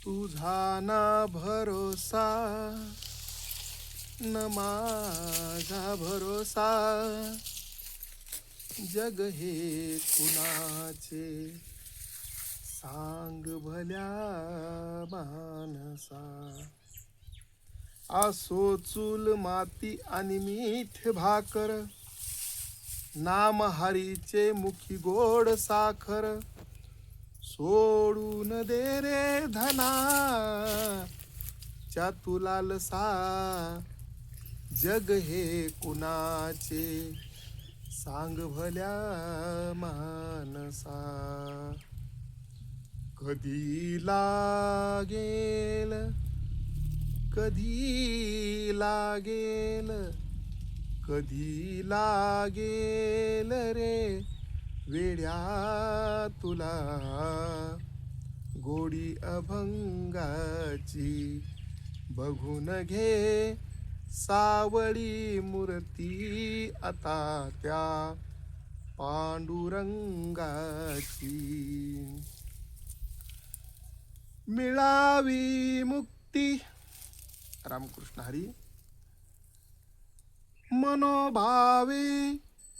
तुझा ना भरोसा न माझा भरोसा जग हे कुणाचे सांग भल्या मानसा असो चूल माती आणि मीठ भाकर नाम हरीचे मुखी गोड साखर सोडून दे रे धना तुला लसा जग हे कुणाचे सांग भल्या मानसा कधी लागेल कधी लागेल कधी लागेल रे वेड्या तुला गोडी अभंगाची बघून घे सावळी मूर्ती आता त्या पांडुरंगाची मिळावी मुक्ती रामकृष्ण हरी मनोभावे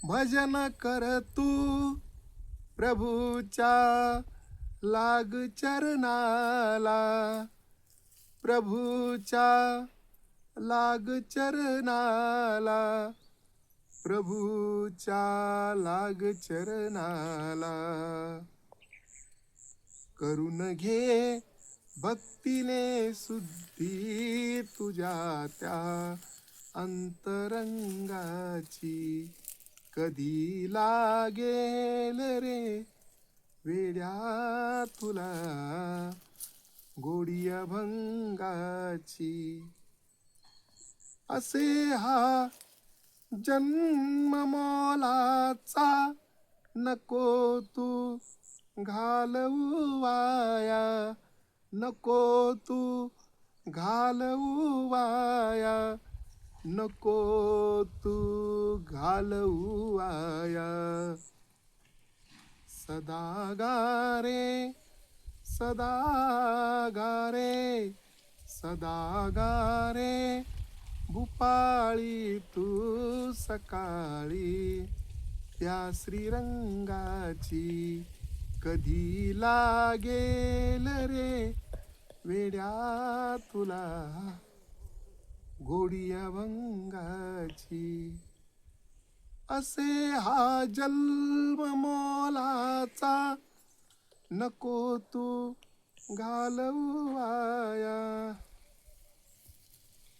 भजन कर तू प्रभूच्या लाग चरणाला प्रभूच्या लाग चरणाला प्रभूच्या लाग चरणाला करून घे भक्तीने शुद्धी तुझ्या त्या अंतरंगाची कधी लागेल रे वेड्या तुला गोडी अभंगाची असे हा जन्म मोलाचा नको तू घालवू वाया नको तू घालवू वाया नको तू घालवू वाया सदा गारे सदा गारे सदा गारे भूपाळी तू सकाळी त्या श्रीरंगाची कधी लागेल रे वेड्या तुला गोडी अभंगाची असे हा जन्म मोलाचा नको तू घालवू वाया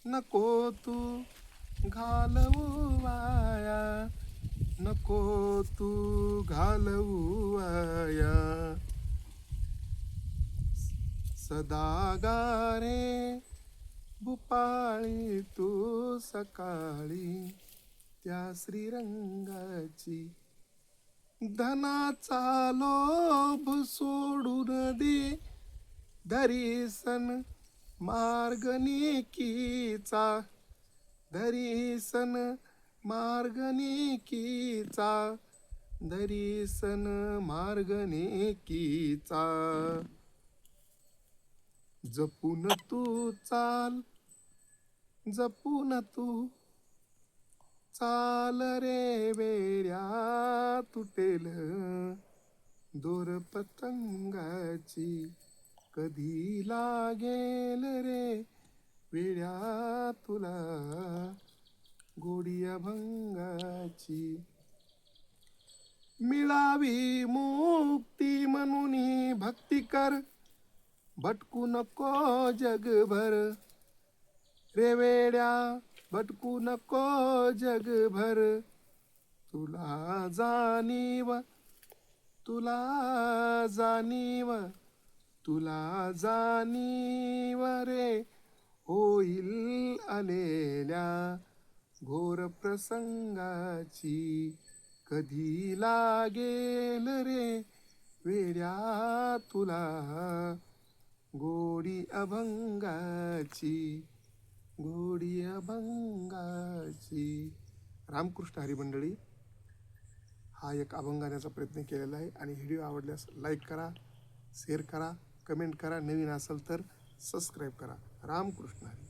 नको तू घालवू वाया नको तू घालवू वाया सदा गारे भूपाळी तू सकाळी त्या श्रीरंगाची धनाचा लोभ सोडून दे धरीसन मार्ग नेकीचा धरीसन मार्ग नेकीचा धरीसन मार्ग नेकीचा जपून तू चाल जपून तू चाल रे वेड्या तुटेल दोर पतंगाची कधी लागेल रे वेड्या तुला गोडी अभंगाची मिळावी मुक्ती म्हणून भक्ती कर भटकू नको जगभर रे वेड्या भटकू नको जगभर तुला जाणीव तुला जाणीव तुला जाणीव रे होईल आलेल्या घोर प्रसंगाची कधी लागेल रे वेड्या तुला गोडी अभंगाची गोडी अभंगाची रामकृष्ण हरी मंडळी हा एक अभंग गाण्याचा प्रयत्न केलेला आहे आणि व्हिडिओ आवडल्यास लाईक करा शेअर करा कमेंट करा, नवीन असेल तर सबस्क्राईब करा. रामकृष्ण हरी.